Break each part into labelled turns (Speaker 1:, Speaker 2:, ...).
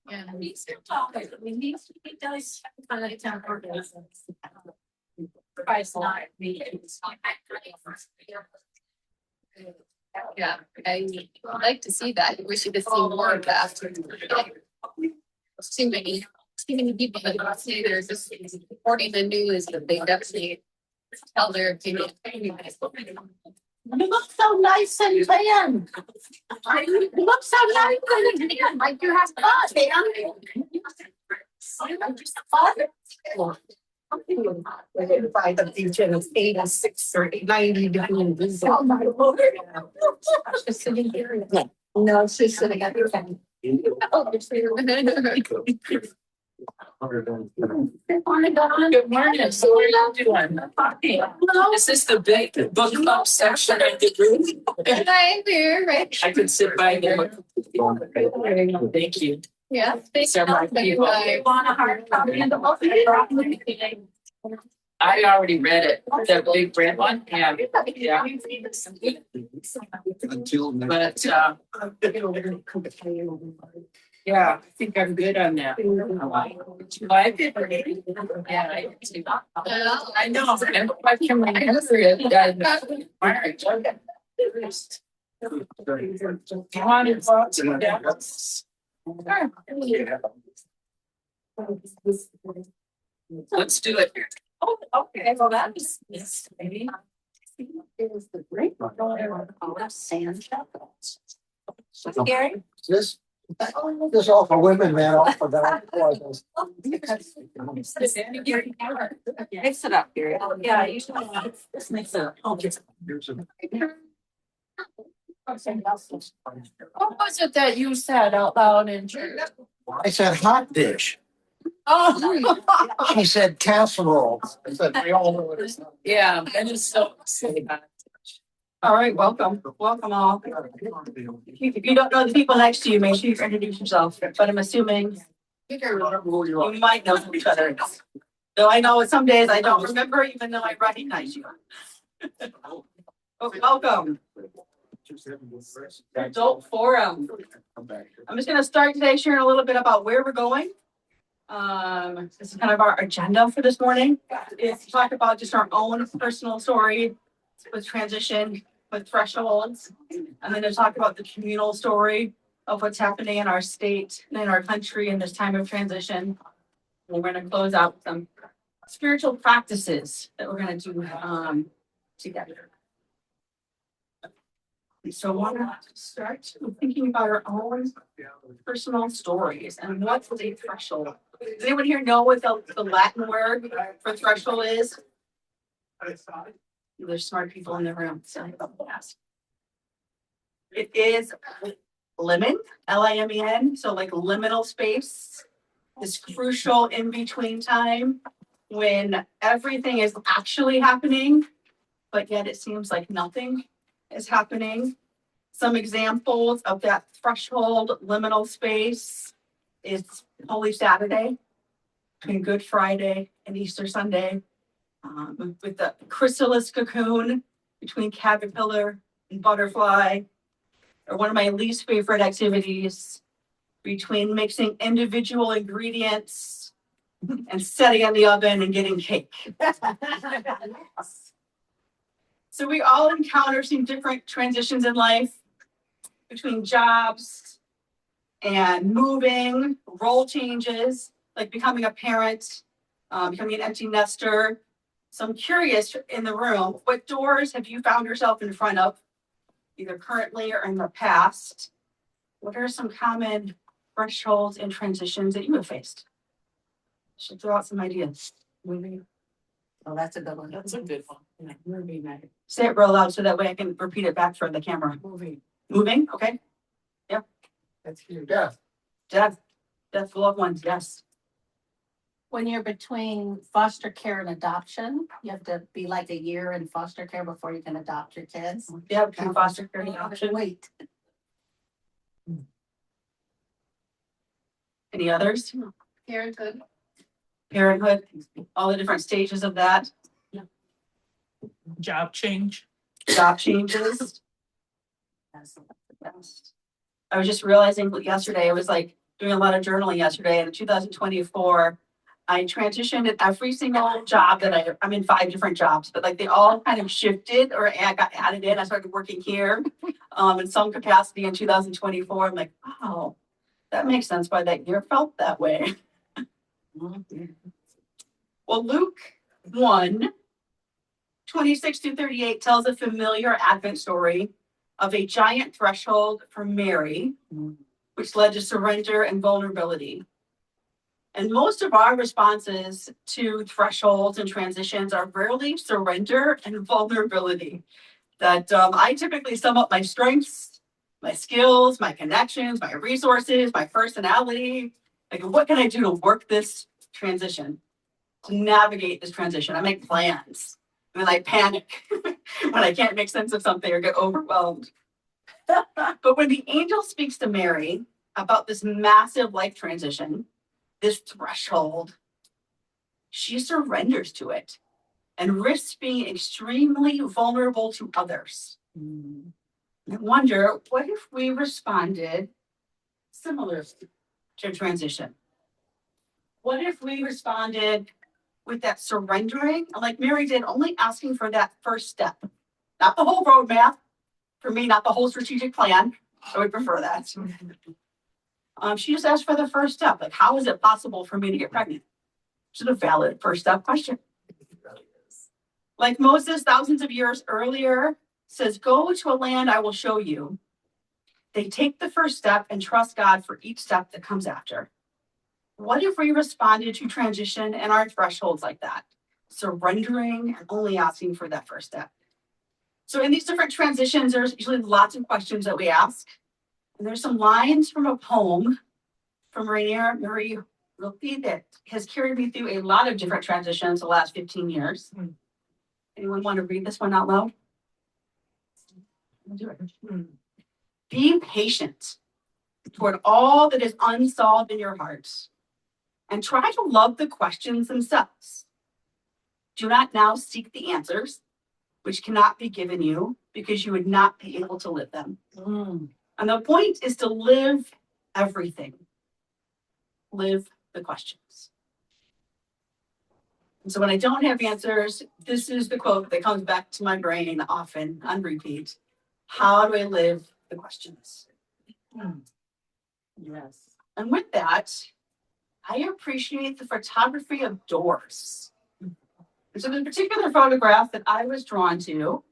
Speaker 1: Yeah, he's still talking. I mean, he does kind of temper. Price not me. Yeah, I like to see that. I wish you could see more of that. Too many people that don't say they're just reporting the news that they definitely tell their opinion. You look so nice and tan. You look so nice and tan, like you have fun, man. By the region of 86 or 90 degrees. Oh my Lord. I'm just sitting here. No, it's just sitting at your head. Good morning. So what are you doing? Is this the big book club section of the room? Right here, right? I could sit by there. Thank you. Yeah. They're my people. Want a hard copy of the book? I already read it. The big red one. Yeah. Yeah. But yeah, I think I'm good on that. You like it? Yeah, I do. I know. I can remember it. All right. Come on in. Let's do it. Oh, okay. Well, that's maybe. It was the great sand shovels. Gary?
Speaker 2: This all for women, man. All for that.
Speaker 1: Mix it up, Gary. Yeah, you should. This makes it. What was it that you said out loud in church?
Speaker 2: I said hot dish.
Speaker 1: Oh,
Speaker 2: She said casserole. I said we all know what it's.
Speaker 1: yeah, that is so silly. All right, welcome all. If you don't know the people next to you, make sure you introduce yourself, but I'm assuming you might know each other. Though I know some days I don't remember, even though I recognize you. Oh, welcome. Adult Forum. I'm just going to start today sharing a little bit about where we're going. This is kind of our agenda for this morning. Is to talk about just our own personal story with transition, with thresholds, and then to talk about the communal story of what's happening in our state and in our country in this time of transition. And we're going to close out with some spiritual practices that we're going to do together. So why not start thinking about our own personal stories and what's the threshold? Does anyone here know what the Latin word for threshold is? There's smart people in the room. So it is limit, L-I-M-E-N. So like liminal space, this crucial in between time when everything is actually happening, but yet it seems like nothing is happening. Some examples of that threshold liminal space is Holy Saturday, between Good Friday and Easter Sunday, with the chrysalis cocoon between caterpillar and butterfly, or one of my least favorite activities between mixing individual ingredients and setting in the oven and getting cake. So we all encounter some different transitions in life between jobs and moving, role changes, like becoming a parent, becoming an empty nester. So I'm curious in the room, what doors have you found yourself in front of, either currently or in the past? What are some common thresholds and transitions that you have faced? Should throw out some ideas. Moving. Oh, that's a good one. That's a good one. Yeah, moving. Say it real loud so that way I can repeat it back for the camera. Moving. Moving, okay. Yep.
Speaker 2: That's your death.
Speaker 1: Death for loved ones, yes.
Speaker 3: When you're between foster care and adoption, you have to be like a year in foster care before you can adopt your kids.
Speaker 1: Yeah, between foster care and adoption.
Speaker 3: Wait.
Speaker 1: Any others?
Speaker 3: Parenthood.
Speaker 1: Parenthood, all the different stages of that,
Speaker 4: Job change.
Speaker 1: job changes. That's the best. I was just realizing yesterday, I was like doing a lot of journaling yesterday, and in 2024, I transitioned at every single job that I'm in 5 different jobs, but like they all kind of shifted or got added in. I started working here in some capacity in 2024. I'm like, wow, that makes sense why that year felt that way. Well, Luke 1:26-38 tells a familiar Advent story of a giant threshold for Mary, which led to surrender and vulnerability. And most of our responses to thresholds and transitions are rarely surrender and vulnerability. That I typically sum up my strengths, my skills, my connections, my resources, my personality. Like, what can I do to work this transition, to navigate this transition? I make plans. And then I panic when I can't make sense of something or get overwhelmed. But when the angel speaks to Mary about this massive life transition, this threshold, she surrenders to it and risks being extremely vulnerable to others. I wonder, what if we responded similar to transition? What if we responded with that surrendering, like Mary did, only asking for that first step, not the whole roadmap? For me, not the whole strategic plan. I would prefer that. She just asked for the first step. Like, how is it possible for me to get pregnant? Which is a valid first step question. Like Moses, thousands of years earlier, says, go to a land I will show you. They take the first step and trust God for each step that comes after. What if we responded to transition and our thresholds like that? Surrendering and only asking for that first step. So in these different transitions, there's usually lots of questions that we ask. And there's some lines from a poem from Rainier Marie Rilke that has carried me through a lot of different transitions the last 15 years. Anyone want to read this one out loud? I'll do it. Be patient toward all that is unsolved in your hearts, and try to love the questions themselves. Do not now seek the answers, which cannot be given you because you would not be able to live them. And the point is to live everything. Live the questions. And so when I don't have answers, this is the quote that comes back to my brain often on repeat. How do I live the questions? Yes. And with that, I appreciate the photography of doors. And so the particular photograph that I was drawn to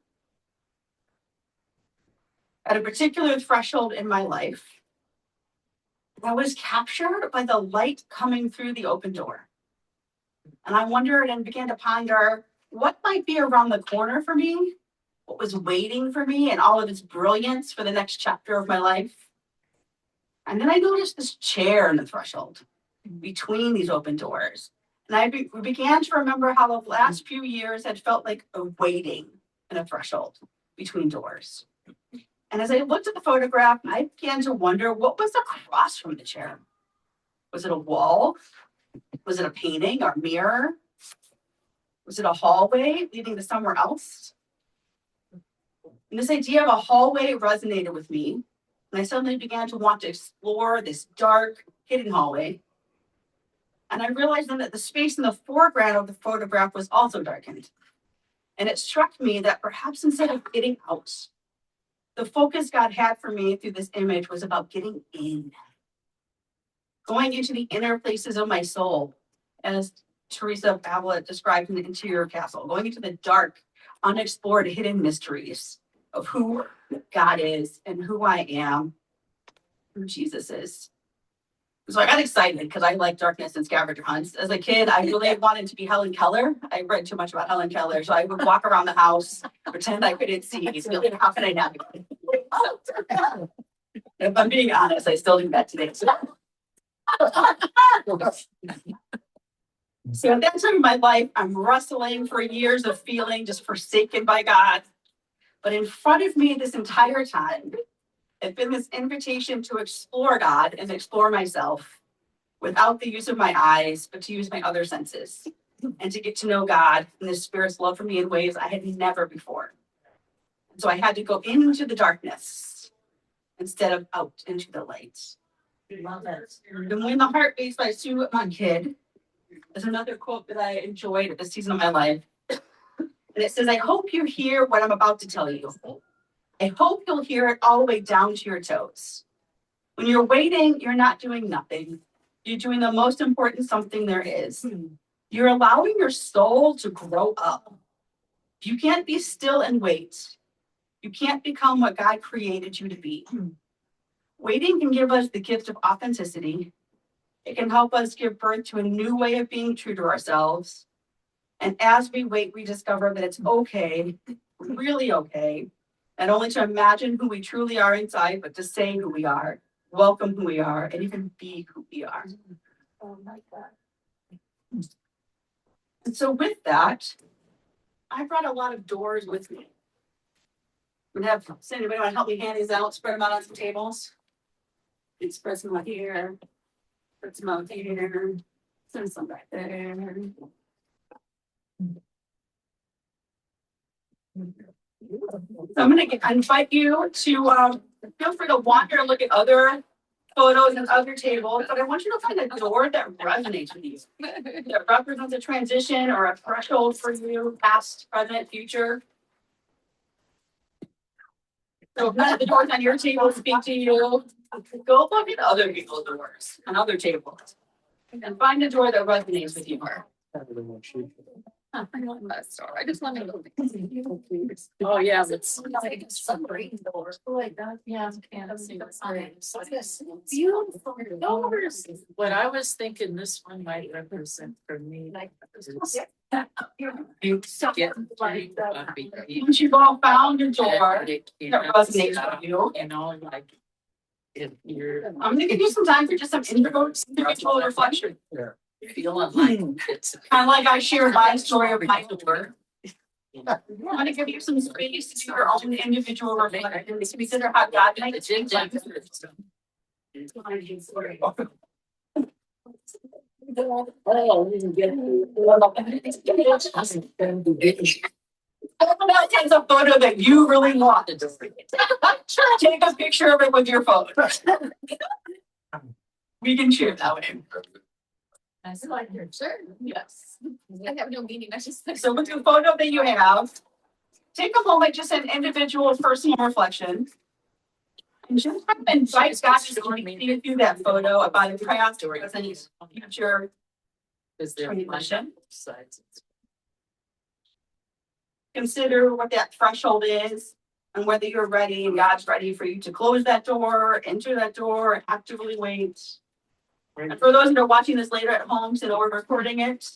Speaker 1: at a particular threshold in my life, I was captured by the light coming through the open door. And I wondered and began to ponder what might be around the corner for me, what was waiting for me and all of its brilliance for the next chapter of my life. And then I noticed this chair in the threshold between these open doors. And we began to remember how the last few years had felt like a waiting in a threshold between doors. And as I looked at the photograph, I began to wonder, what was across from the chair? Was it a wall? Was it a painting or mirror? Was it a hallway leading to somewhere else? And this idea of a hallway resonated with me. And I suddenly began to want to explore this dark, hidden hallway. And I realized then that the space in the foreground of the photograph was also darkened. And it struck me that perhaps instead of getting out, the focus God had for me through this image was about getting in. Going into the inner places of my soul, as Teresa Avila described in The Interior Castle, going into the dark, unexplored, hidden mysteries of who God is and who I am, who Jesus is. So I got excited because I like darkness and scavenger hunts. As a kid, I really wanted to be Helen Keller. I read too much about Helen Keller, so I would walk around the house, pretend I couldn't see. How can I navigate? If I'm being honest, I still do that today. So at that time in my life, I'm wrestling for years of feeling just forsaken by God. But in front of me this entire time, had been this invitation to explore God and explore myself without the use of my eyes, but to use my other senses and to get to know God and His Spirit's love for me in ways I had never before. And so I had to go into the darkness instead of out into the light.
Speaker 3: Love it.
Speaker 1: And When the Heart Beats by Sue Monk is another quote that I enjoyed at this season of my life. And it says, I hope you hear what I'm about to tell you. I hope you'll hear it all the way down to your toes. When you're waiting, you're not doing nothing. You're doing the most important something there is. You're allowing your soul to grow up. You can't be still and wait. You can't become what God created you to be. Waiting can give us the gift of authenticity. It can help us give birth to a new way of being true to ourselves. And as we wait, we discover that it's okay, really okay, not only to imagine who we truly are inside, but to say who we are, welcome who we are, and even be who we are.
Speaker 3: Oh my God.
Speaker 1: And so with that, I brought a lot of doors with me. I'm gonna have, does anybody want to help me hand these out, spread them out on some tables? And spread some out here, spread some out here, send some back there. So I'm gonna invite you to feel free to wander and look at other photos and other tables, but I want you to find a door that resonates with you. That represents a transition or a threshold for you, past, present, future. So if none of the doors on your table speak to you, go look at other people's doors on other tables. And find a door that resonates with you.
Speaker 4: I love that store. I just want to go.
Speaker 3: Oh,
Speaker 4: yeah,
Speaker 3: it's like submarine doors. Like that, yeah. And see what's on it. So it's
Speaker 4: Beautiful
Speaker 3: doors.
Speaker 4: But I was thinking this one might represent for me.
Speaker 3: Like.
Speaker 1: You
Speaker 4: Get
Speaker 3: Like that.
Speaker 1: Once you've all found your door that resonates with you,
Speaker 4: You know, like. If you're
Speaker 1: I'm gonna give you some time for just some individual reflection.
Speaker 4: feeling like it's.
Speaker 1: Kind of like I shared my story of my door. I'm gonna give you some space to do your own individual reflection, to consider how God makes things like this. That takes a photo that you really want. Take a picture of it with your phone. We can share that way.
Speaker 4: I like your shirt.
Speaker 1: Yes.
Speaker 4: I have no meaning. I just.
Speaker 1: So with the photo that you have, take a moment, just an individual personal reflection. And just invite God to speak to you through that photo about a past or any future
Speaker 4: Is there
Speaker 1: transition.
Speaker 4: sides?
Speaker 1: Consider what that threshold is and whether you're ready and God's ready for you to close that door, enter that door, and actively wait. And for those that are watching this later at home, so we're recording it,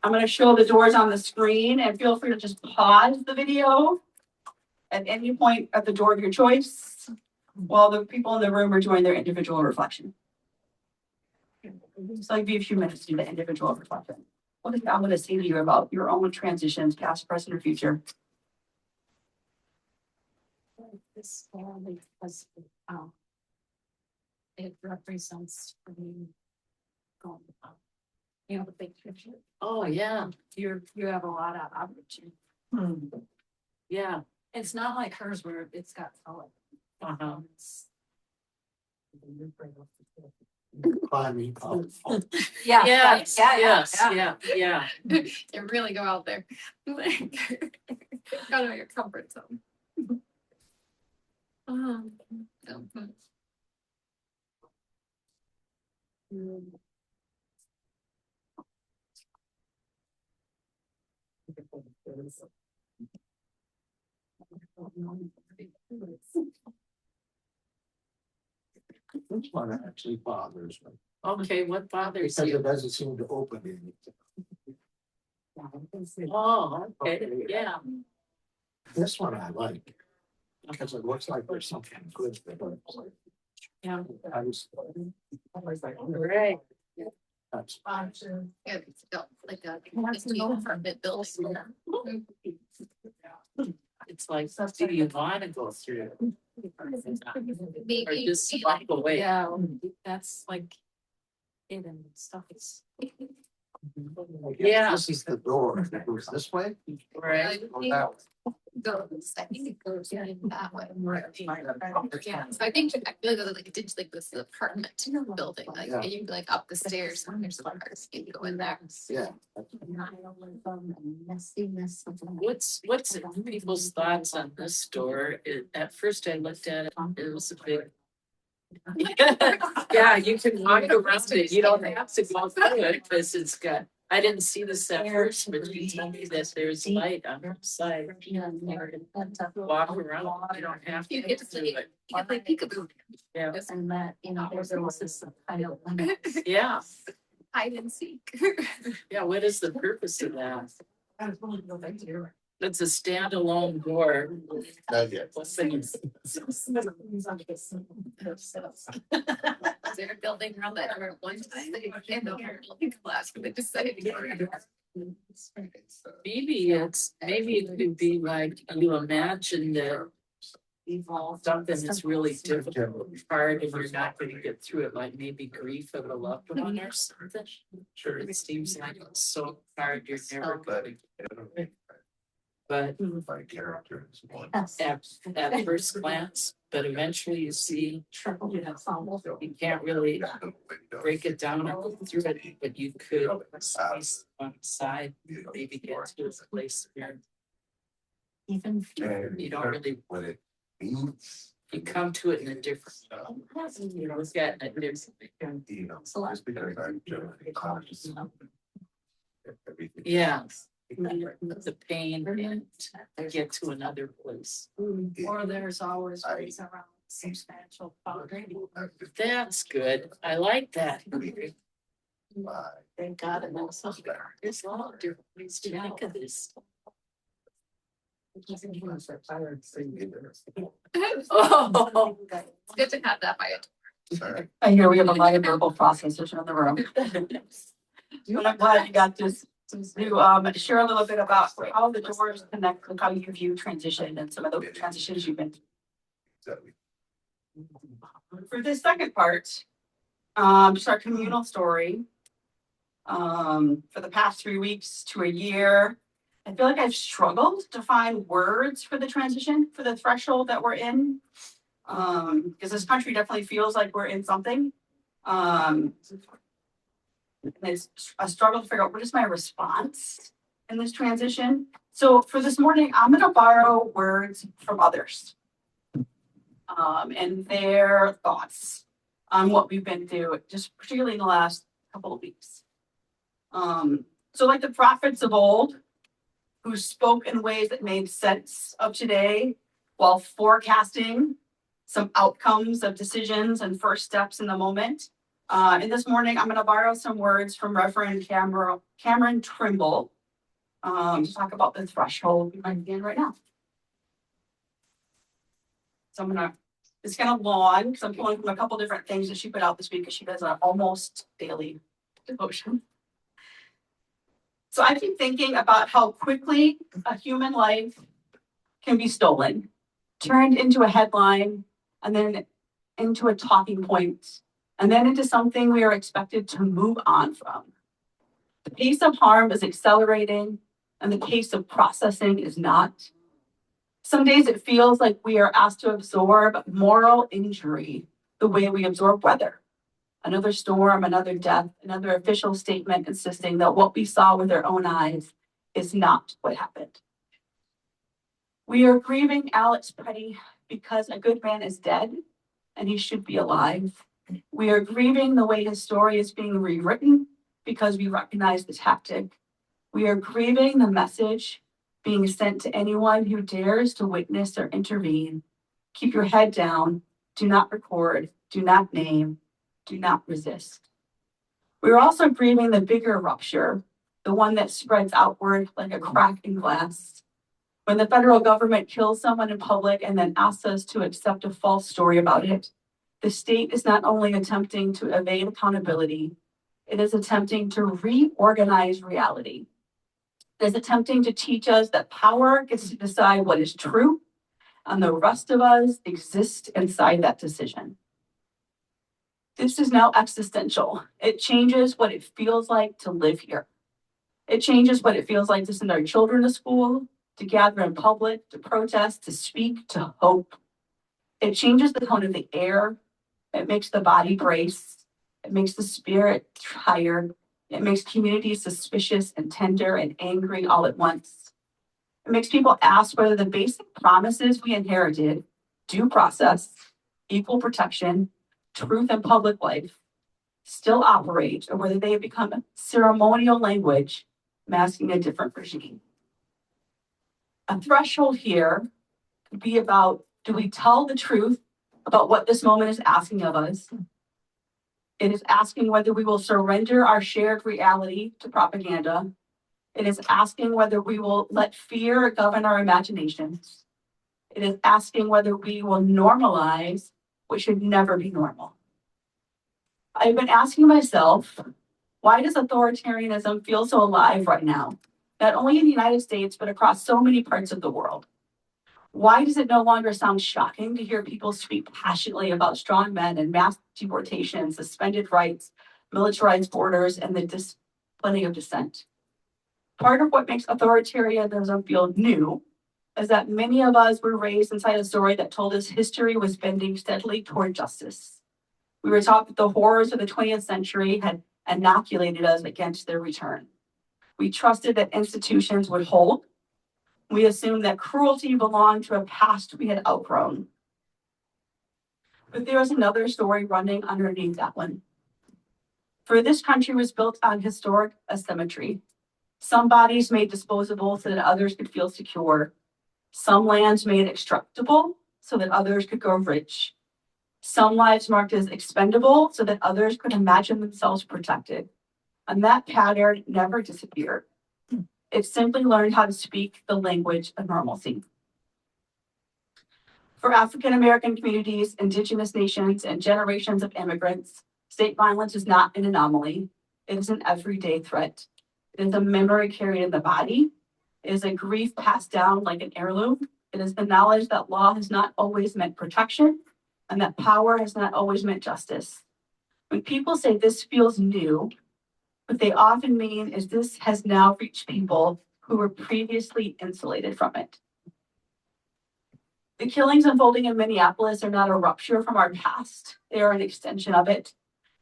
Speaker 1: I'm going to show the doors on the screen and feel free to just pause the video at any point at the door of your choice while the people in the room are doing their individual reflection. So I'll give you a few minutes to do the individual reflection. What is God going to say to you about your own transitions, past, present, or future?
Speaker 3: This because it represents for me going up. You know, the big picture.
Speaker 4: Oh, yeah,
Speaker 3: You have a lot of opportunity.
Speaker 4: yeah.
Speaker 3: It's not like hers where it's got color.
Speaker 4: Uh-huh.
Speaker 3: It's-
Speaker 2: Climbing up.
Speaker 3: Yeah.
Speaker 4: Yes,
Speaker 3: yeah,
Speaker 4: yes,
Speaker 3: yeah.
Speaker 4: yeah.
Speaker 5: They really go out there. Out of your comfort zone.
Speaker 2: This one actually bothers me,
Speaker 4: Okay, what bothers
Speaker 2: because
Speaker 4: you?
Speaker 2: it doesn't seem to open anything.
Speaker 4: Oh, okay, yeah.
Speaker 2: This one I like, because it looks like there's something good there.
Speaker 4: Yeah.
Speaker 2: I was.
Speaker 4: Right.
Speaker 2: That's.
Speaker 5: Yeah, it's built like a apartment building.
Speaker 4: It's like, do you want to go through? Or
Speaker 5: Maybe.
Speaker 4: just walk away?
Speaker 3: Yeah, that's like,
Speaker 4: it and stuff is.
Speaker 2: I guess
Speaker 4: Yeah.
Speaker 2: This is the door. If it goes this way.
Speaker 4: Right.
Speaker 2: Or that way.
Speaker 5: Goes, I think it goes in that way.
Speaker 2: Right.
Speaker 5: Yeah, so I think, I feel like it did like this apartment building, like
Speaker 2: Yeah.
Speaker 5: you'd be like up the stairs and there's the cars, you go in there.
Speaker 2: Yeah.
Speaker 4: What's people's thoughts on this store? At first I looked at it, it was a big. Yeah, you can walk around it. You don't have to go through it because it's got, I didn't see this at first, but you told me that there's light on the side. Walk around, you don't have to
Speaker 5: You
Speaker 4: go
Speaker 5: get to
Speaker 4: through
Speaker 5: see,
Speaker 4: it.
Speaker 5: you get like peekaboo,
Speaker 4: Yeah,
Speaker 3: And that, there's also some kind of limits.
Speaker 4: yeah,
Speaker 5: hide and seek.
Speaker 4: yeah. What is the purpose of that? It's a standalone door.
Speaker 2: Not yet.
Speaker 5: They're building around that door at one time, they had no building class, but they decided to get rid of it.
Speaker 4: Maybe it could be like, you imagine that something that's really difficult, hard, and you're not gonna get through it, like maybe grief of a loved one or something.
Speaker 2: Sure.
Speaker 4: It seems like it's so hard, you're never gonna get through it. But
Speaker 2: My character is one.
Speaker 4: at first glance, but eventually you see, you can't really break it down and go through it, but you could slice one side, maybe get to a place where
Speaker 3: Even.
Speaker 4: you don't really,
Speaker 2: What it means.
Speaker 4: you come to it in a different, you know, it's got a different.
Speaker 2: You know, just because I'm generally conscious of everything.
Speaker 4: Yeah. The pain and to get to another place.
Speaker 3: Or there's always
Speaker 2: I-
Speaker 3: ways around substantial poverty.
Speaker 4: That's good. I like that.
Speaker 3: Thank God it knows something.
Speaker 4: There's a lot of different ways to look at this. Oh.
Speaker 5: It's good to have that by it.
Speaker 2: Sorry.
Speaker 1: I hear we have a lot of verbal processors in the room. But I'm glad you got this to share a little bit about how the doors connect with how you view transition and some of the transitions you've been through. For this second part, just our communal story. For the past 3 weeks to a year, I feel like I've struggled to find words for the transition, for the threshold that we're in. Because this country definitely feels like we're in something. And it's a struggle to figure out what is my response in this transition. So for this morning, I'm gonna borrow words from others. And their thoughts on what we've been through, just particularly in the last couple of weeks. So like the prophets of old, who spoke in ways that made sense of today while forecasting some outcomes of decisions and first steps in the moment. And this morning, I'm gonna borrow some words from Reverend Cameron Trimble to talk about the threshold we might be in right now. So it's kind of long because I'm pulling from a couple different things that she put out this week because she does an almost daily devotion. So I keep thinking about how quickly a human life can be stolen, turned into a headline, and then into a talking point, and then into something we are expected to move on from. The pace of harm is accelerating, and the pace of processing is not. Some days it feels like we are asked to absorb moral injury the way we absorb weather. Another storm, another death, another official statement insisting that what we saw with our own eyes is not what happened. We are grieving Alex Petty because a good man is dead and he should be alive. We are grieving the way his story is being rewritten because we recognize the tactic. We are grieving the message being sent to anyone who dares to witness or intervene. Keep your head down, do not record, do not name, do not resist. We are also grieving the bigger rupture, the one that spreads outward like a crack in glass. When the federal government kills someone in public and then asks us to accept a false story about it, the state is not only attempting to evade accountability, it is attempting to reorganize reality. It is attempting to teach us that power gets to decide what is true, and the rest of us exist inside that decision. This is now existential. It changes what it feels like to live here. It changes what it feels like to send our children to school, to gather in public, to protest, to speak, to hope. It changes the tone of the air. It makes the body brace. It makes the spirit tired. It makes communities suspicious and tender and angry all at once. It makes people ask whether the basic promises we inherited, due process, equal protection, truth and public life, still operate, or whether they have become ceremonial language masking a different regime. A threshold here could be about, do we tell the truth about what this moment is asking of us? It is asking whether we will surrender our shared reality to propaganda. It is asking whether we will let fear govern our imaginations. It is asking whether we will normalize what should never be normal. I've been asking myself, why does authoritarianism feel so alive right now? Not only in the United States, but across so many parts of the world. Why does it no longer sound shocking to hear people speak passionately about strong men and mass deportation, suspended rights, militarized borders, and the disciplining of dissent? Part of what makes authoritarianism feel new is that many of us were raised inside a story that told us history was bending steadily toward justice. We were taught that the horrors of the 20th century had inoculated us against their return. We trusted that institutions would hold. We assumed that cruelty belonged to a past we had outgrown. But there is another story running underneath that one. For this country was built on historic asymmetry. Some bodies made disposable so that others could feel secure. Some lands made extractable so that others could grow rich. Some lives marked as expendable so that others could imagine themselves protected. And that pattern never disappeared. It simply learned how to speak the language of normalcy. For African American communities, Indigenous nations, and generations of immigrants, state violence is not an anomaly. It is an everyday threat. It is a memory carried in the body. It is a grief passed down like an heirloom. It is the knowledge that law has not always meant protection and that power has not always meant justice. When people say this feels new, what they often mean is this has now reached people who were previously insulated from it. The killings unfolding in Minneapolis are not a rupture from our past. They are an extension of it.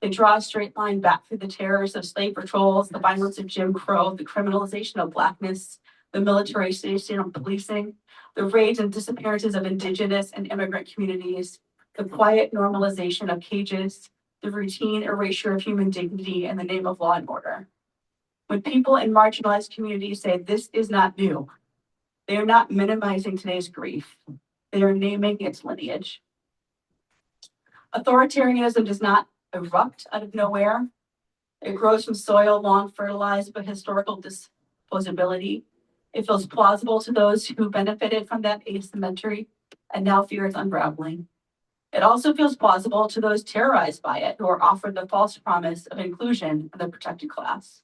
Speaker 1: They draw a straight line back through the terrors of slave patrols, the violence of Jim Crow, the criminalization of Blackness, the militarization of policing, the raids and disappearances of Indigenous and immigrant communities, the quiet normalization of cages, the routine erasure of human dignity in the name of law and order. When people in marginalized communities say this is not new, they are not minimizing today's grief. They are naming its lineage. Authoritarianism does not erupt out of nowhere. It grows from soil long fertilized by historical disposability. It feels plausible to those who benefited from that asymmetry and now fear its unraveling. It also feels plausible to those terrorized by it who are offered the false promise of inclusion in the protected class.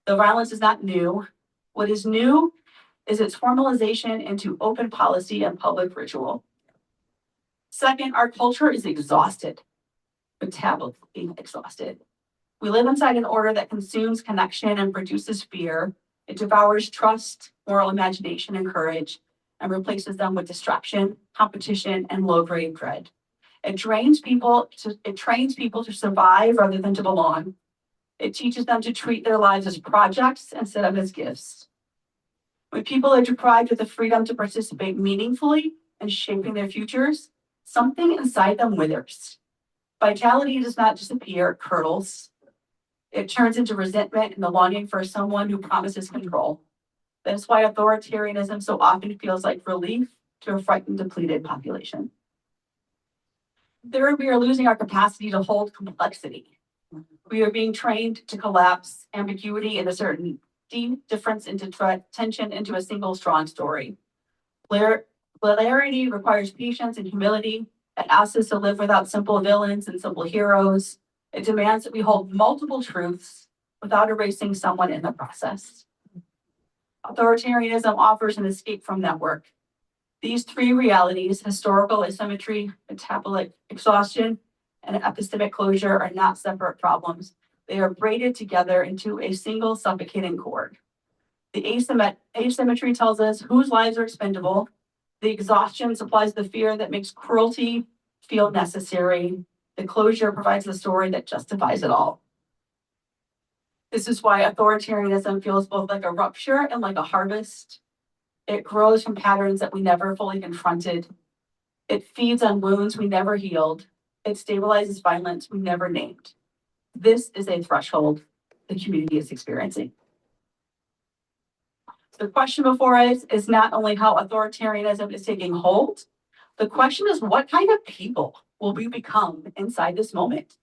Speaker 1: The violence is not new. What is new is its formalization into open policy and public ritual. Second, our culture is exhausted, metabolically exhausted. We live inside an order that consumes connection and produces fear. It devours trust, moral imagination, and courage, and replaces them with distraction, competition, and low-grade dread. It trains people to survive rather than to belong. It teaches them to treat their lives as projects instead of as gifts. When people are deprived of the freedom to participate meaningfully in shaping their futures, something inside them withers. Vitality does not disappear, it curdles. It turns into resentment and the longing for someone who promises control. That's why authoritarianism so often feels like relief to a frightened, depleted population. Third, we are losing our capacity to hold complexity. We are being trained to collapse ambiguity into certainty, difference into tension into a single strong story. Clarity requires patience and humility. It asks us to live without simple villains and simple heroes. It demands that we hold multiple truths without erasing someone in the process. Authoritarianism offers an escape from that work. These three realities, historical asymmetry, metabolic exhaustion, and epistemic closure are not separate problems. They are braided together into a single suffocating cord. The asymmetry tells us whose lives are expendable. The exhaustion supplies the fear that makes cruelty feel necessary. The closure provides the story that justifies it all. This is why authoritarianism feels both like a rupture and like a harvest. It grows from patterns that we never fully confronted. It feeds on wounds we never healed. It stabilizes violence we never named. This is a threshold the community is experiencing. The question before us is not only how authoritarianism is taking hold, the question is what kind of people will we become inside this moment?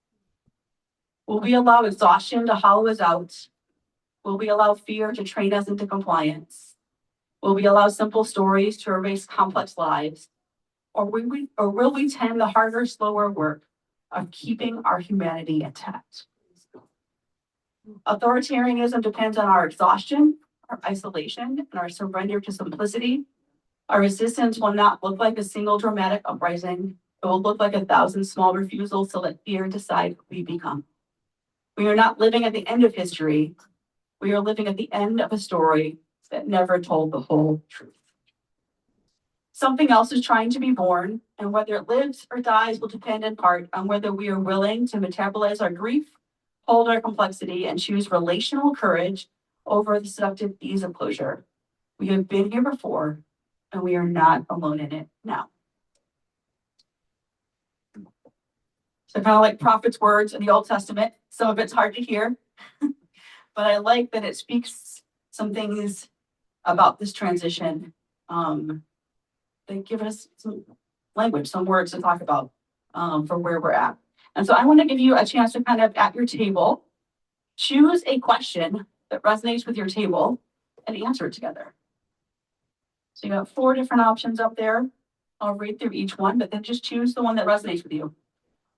Speaker 1: Will we allow exhaustion to hollow us out? Will we allow fear to train us into compliance? Will we allow simple stories to erase complex lives? Or will we tend the harder, slower work of keeping our humanity intact? Authoritarianism depends on our exhaustion, our isolation, and our surrender to simplicity. Our resistance will not look like a single dramatic uprising. It will look like 1,000 small refusals to let fear decide who we become. We are not living at the end of history. We are living at the end of a story that never told the whole truth. Something else is trying to be born, and whether it lives or dies will depend in part on whether we are willing to metabolize our grief, hold our complexity, and choose relational courage over the seductive ease of closure. We have been here before, and we are not alone in it now. So kind of like prophets' words in the Old Testament, some of it's hard to hear, but I like that it speaks some things about this transition. They give us some language, some words to talk about for where we're at. And so I want to give you a chance to kind of at your table, choose a question that resonates with your table and answer it together. So you have 4 different options up there. I'll read through each one, but then just choose the one that resonates with you.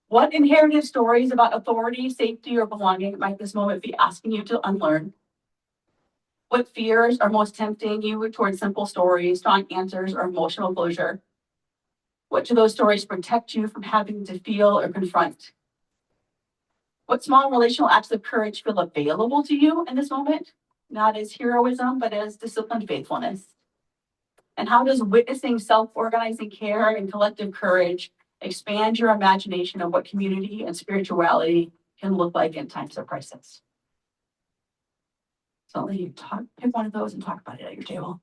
Speaker 1: What inherited stories about authority, safety, or belonging might this moment be asking you to unlearn? What fears are most tempting you towards simple stories, strong answers, or emotional closure? What do those stories protect you from having to feel or confront? What small relational acts of courage feel available to you in this moment? Not as heroism, but as disciplined faithfulness. And how does witnessing self-organizing care and collective courage expand your imagination of what community and spirituality can look like in times of crisis? So I'll let you pick one of those and talk about it at your table.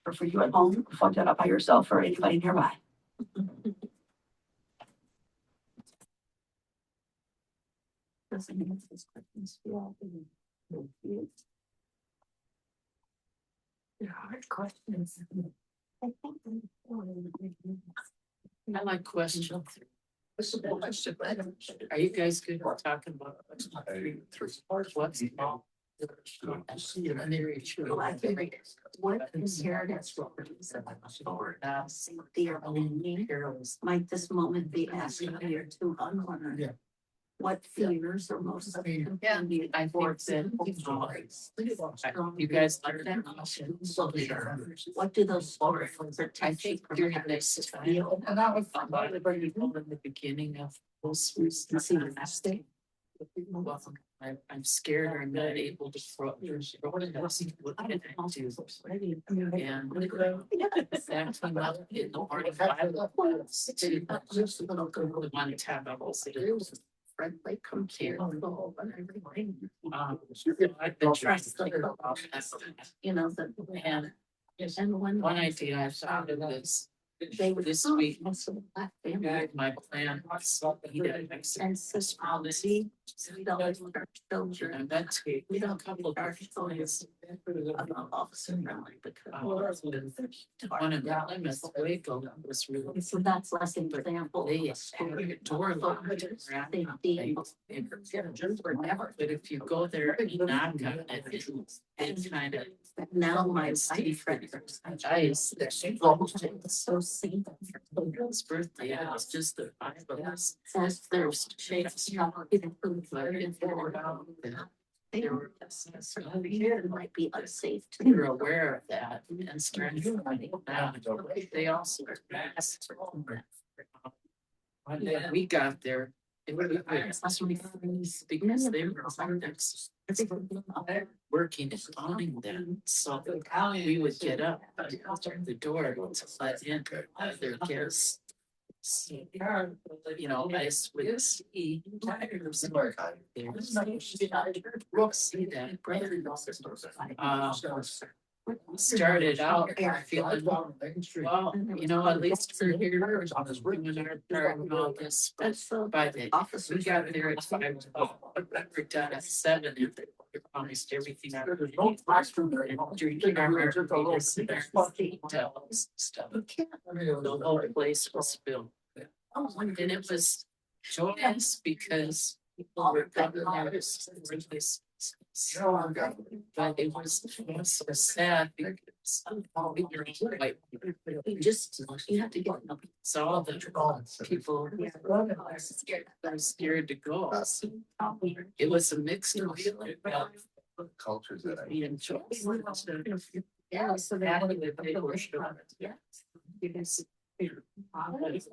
Speaker 1: Or for you at home, fuck that up by yourself or anybody nearby.
Speaker 3: They're hard questions.
Speaker 4: I like questions. Are you guys good at talking about? What's involved?
Speaker 3: What inheritance stories about safety or belonging might this moment be asking you to unlearn?
Speaker 2: Yeah.
Speaker 3: What fears are most
Speaker 5: Yeah.
Speaker 4: I think that, you guys like that?
Speaker 3: What do those stories
Speaker 4: I
Speaker 3: protect you
Speaker 4: think
Speaker 3: from
Speaker 4: during
Speaker 3: having
Speaker 4: this
Speaker 3: to
Speaker 4: time,
Speaker 3: feel?
Speaker 4: and that was in the beginning of this was nasty. Well, I'm scared I'm not able to throw it. What can I do? And that came up in the morning. One tab I will say.
Speaker 3: Friendly, comparable, and everything.
Speaker 4: I've been trying to think about that.
Speaker 3: You know, the,
Speaker 4: And
Speaker 3: and when.
Speaker 4: one idea I've thought of this this week, my plan was
Speaker 3: And sexuality, we don't want our children.
Speaker 4: and that's
Speaker 3: We
Speaker 4: a
Speaker 3: don't
Speaker 4: couple of
Speaker 3: our stories about officer friendly because.
Speaker 4: one of the limits Waco was really.
Speaker 3: So that's less an example.
Speaker 4: They
Speaker 3: of a
Speaker 4: had a
Speaker 3: story
Speaker 4: door
Speaker 3: of
Speaker 4: locked
Speaker 3: safety.
Speaker 4: or never, but if you go there and knock on it, it's kind of.
Speaker 3: Now my friends.
Speaker 4: Ice.
Speaker 3: So safe.
Speaker 4: His birthday, it was just the 5 of us.
Speaker 3: Says there's shapes. They were it might be unsafe to.
Speaker 4: We were aware of that and started finding out. They also. When we got there, it was because they were working and owning them, so we would get up and open the door to let in their guests. So, you know, I would see. We'll see that. Started out feeling, well, you know, at least we're here doing our part and all this, but by the, we got there at 5 o'clock, we're done at 7. We promised everything.
Speaker 2: There's no classroom there.
Speaker 4: Drinking our margaritas and our hotels and stuff. The whole place was filled. And it was joyous because people were coming there to support this. But it was so sad because we were like,
Speaker 3: You have to get them.
Speaker 4: saw the people were scared to go. So it was a mixed feeling.
Speaker 2: Cultures that I.
Speaker 4: We enjoyed.
Speaker 3: Yeah, so that.
Speaker 4: It's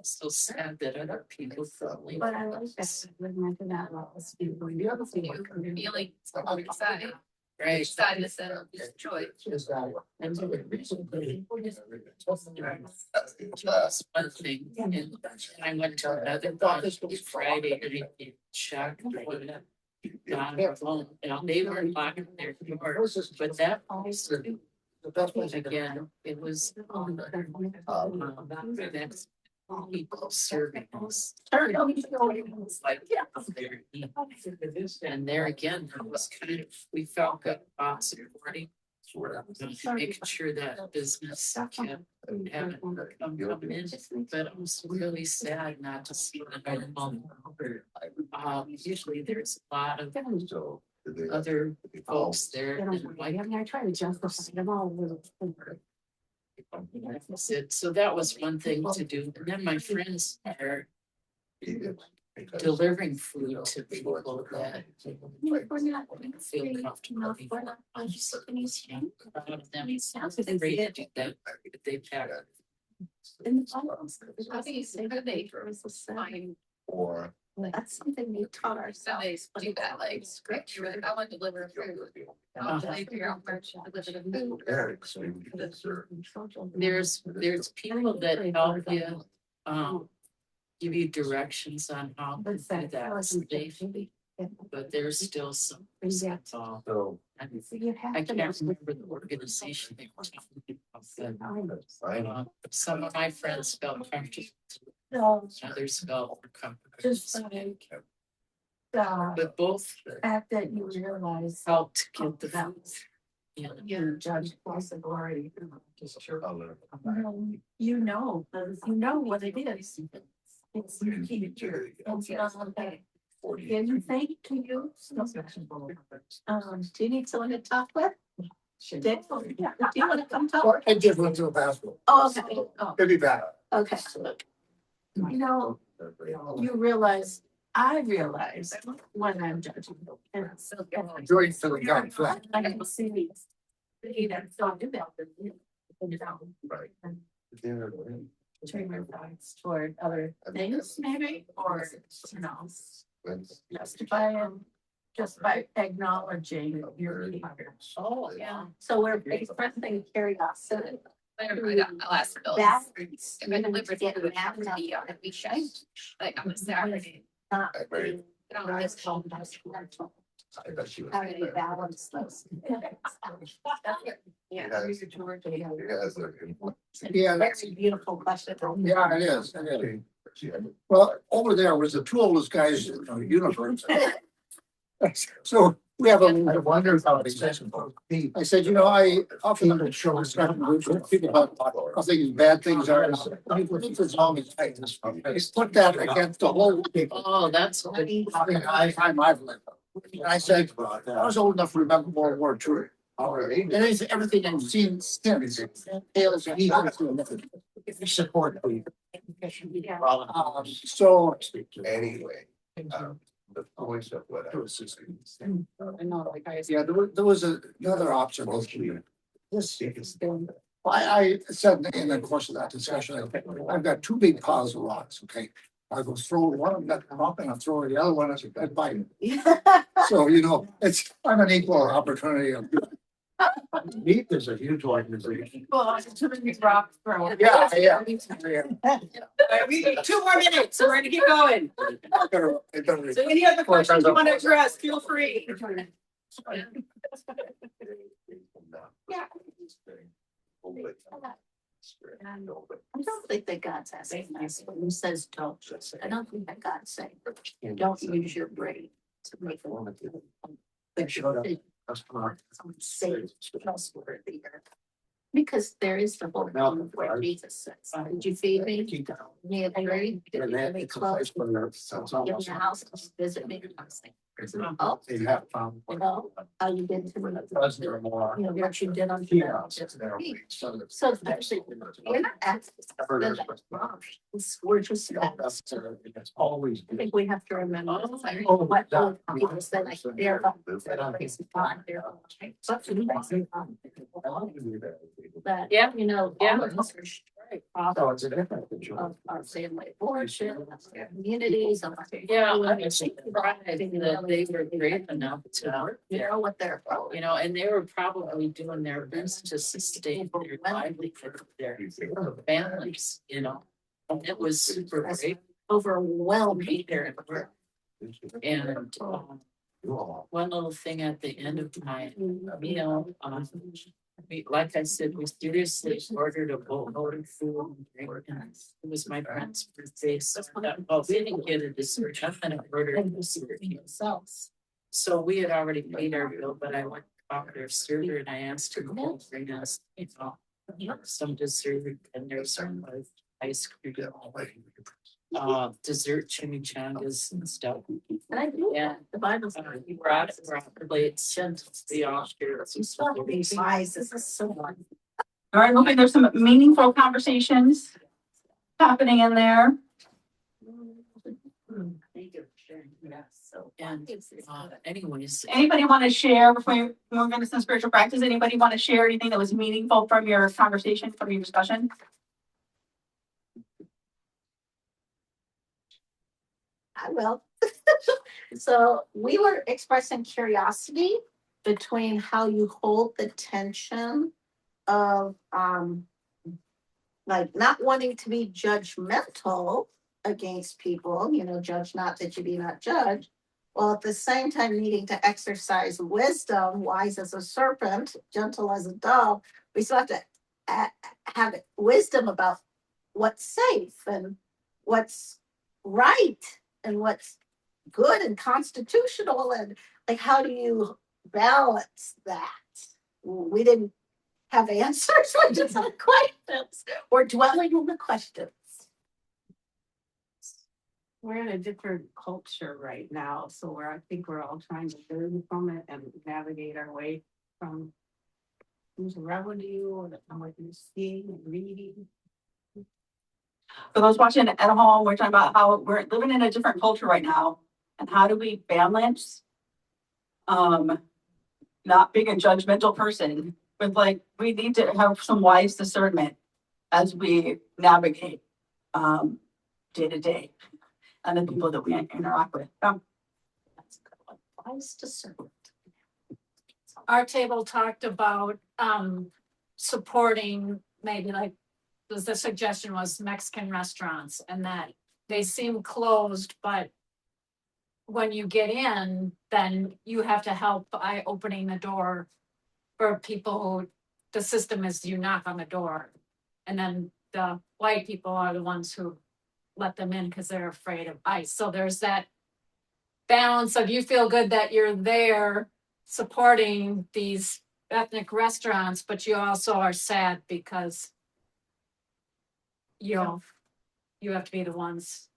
Speaker 4: so sad that other people felt like.
Speaker 3: But I like that. The other thing.
Speaker 5: Feeling on the side,
Speaker 4: Right.
Speaker 5: each side is a joy.
Speaker 4: And so that's one thing, and I went to another one Friday night in Shackley. They were locking their doors, but that also, again, it was that's people serving us. It's like, they're eating. And there again, it was kind of, we felt good about supporting, making sure that business kept having come in, but it was really sad not to see the normal. Usually there's a lot of other folks there, and like
Speaker 3: I try to justify them all with.
Speaker 4: I said, so that was one thing to do, and then my friends are delivering food to people that feel comfortable. A lot of them, it sounds great to do that, but they pack.
Speaker 5: How do you say that they find
Speaker 2: Or.
Speaker 3: That's something we taught
Speaker 5: Sundays do that, like, script, you're like, I want to deliver food. They figure out where to deliver the food.
Speaker 2: Eric's, we did serve.
Speaker 4: There's people that help you, give you directions on how to do that safe, but there's still some. involved.
Speaker 2: So.
Speaker 4: I can't remember the organization they were talking about, but, some of my friends felt comfortable, others felt
Speaker 3: Just
Speaker 4: uncomfortable.
Speaker 3: like. The
Speaker 4: But both
Speaker 3: fact that you realize.
Speaker 4: helped get the food. Yeah.
Speaker 3: Your judge possibility.
Speaker 2: I'll
Speaker 3: You know what it is. It's anything to you. Do you need someone to talk with? Dave, do you want to come talk?
Speaker 2: I just went to a basketball.
Speaker 3: Oh, okay. Oh,
Speaker 2: It'll be back.
Speaker 3: okay. You know, you realize, I realize when I'm judging. And it's so good.
Speaker 2: Joy to the gun flat.
Speaker 3: I can see these. You know, so I do that.
Speaker 2: Right.
Speaker 3: Turn your thoughts toward other things maybe, or, you know, just by acknowledging your behavior.
Speaker 5: Oh, yeah.
Speaker 3: So we're expressing curiosity.
Speaker 5: I'll ask Bill.
Speaker 3: That.
Speaker 5: If I deliver food, it have to be on a weekend, like on a Saturday.
Speaker 3: Not
Speaker 2: Very-
Speaker 5: I don't
Speaker 3: This home does.
Speaker 2: I bet she was.
Speaker 3: How do you balance those?
Speaker 5: Yeah.
Speaker 2: Yes.
Speaker 3: Yeah.
Speaker 2: Yeah,
Speaker 3: Very beautiful question.
Speaker 2: Yeah, it is. It is. Well, over there was the two oldest guys in the universe. So we have a. I wonder how it is. I said, you know, I often show this kind of group of people about how things, bad things are. It's always like this. I put that against the whole people.
Speaker 4: Oh, that's.
Speaker 2: I find I've lived. And I said, I was old enough to remember World War II. And it's everything I've seen since. Tales and evils. Support. So. Anyway. The voice of what I was. Yeah, there was another option. This is. I said in the course of that discussion, I've got two big piles of rocks, okay? I go throw one of them, let them up, and I throw the other one, I said, I'd bite it. So, I'm an equal opportunity of. Meat is a huge organization.
Speaker 1: Well, too many rocks thrown.
Speaker 2: Yeah.
Speaker 1: We got 2 more minutes, so we're gonna keep going.
Speaker 2: It better-
Speaker 1: So any other questions you want to address, feel free.
Speaker 3: Yeah. I don't think that God's asking us when he says don't. I don't think that God's saying, don't use your brain to make a woman. Safe, trustworthy. Because there is the whole thing where Jesus says, did you feed me? Me a berry? Did you give me clothes? Give me a house, visit me. I was like, oh, how you did to me. What you did on. So actually, we're not asking. We're just.
Speaker 2: Always.
Speaker 3: I think we have to remember.
Speaker 2: Oh,
Speaker 3: What
Speaker 2: that-
Speaker 3: people say like they're. That,
Speaker 4: Yeah.
Speaker 3: all of us are straight off
Speaker 2: So it's a different picture.
Speaker 3: of our family origin, of our communities, of our.
Speaker 4: Yeah, I'm surprised that they were brave enough to work
Speaker 3: You
Speaker 4: there,
Speaker 3: know what they're.
Speaker 4: and they were probably doing their best to sustain their livelihood, their families, It was super great
Speaker 3: Overwhelmed.
Speaker 4: to be there and work. And one little thing at the end of my meal, like I said, we seriously ordered a boatload of food and drink, and it was my friend's birthday, so I thought, well, we didn't get a dessert, I'm gonna order a dessert themselves. So we had already paid our bill, but I went to their server and I asked her to bring us, some dessert, and there's some ice cream. Dessert chimichangas and stuff.
Speaker 3: And I do,
Speaker 4: Yeah.
Speaker 3: the Bible.
Speaker 4: He brought plates, sent the Oscars.
Speaker 3: This is so fun.
Speaker 1: All right, hoping there's some meaningful conversations happening in there.
Speaker 3: Thank you for sharing. Yeah, so.
Speaker 4: And anyways,
Speaker 1: Anybody want to share before we move into some spiritual practice? Anybody want to share anything that was meaningful from your conversation, from your discussion?
Speaker 3: I will. So we were expressing curiosity between how you hold the tension of like not wanting to be judgmental against people, judge not that you be not judged. While at the same time needing to exercise wisdom, wise as a serpent, gentle as a dove. We still have to have wisdom about what's safe and what's right and what's good and constitutional, and like how do you balance that? We didn't have answers, we just had questions. We're dwelling on the questions.
Speaker 6: We're in a different culture right now, so I think we're all trying to learn from it and navigate our way from who's around you and what you're seeing and reading.
Speaker 1: For those watching at home, we're talking about how we're living in a different culture right now. And how do we balance not being a judgmental person with we need to have some wise discernment as we navigate day to day and the people that we interact with.
Speaker 3: That's a good one. Wise discernment.
Speaker 7: Our table talked about supporting maybe the suggestion was Mexican restaurants, and that they seem closed, but when you get in, then you have to help by opening the door for people who the system is you knock on the door. And then the white people are the ones who let them in because they're afraid of ICE. So there's that balance of you feel good that you're there supporting these ethnic restaurants, but you also are sad because you have to be the ones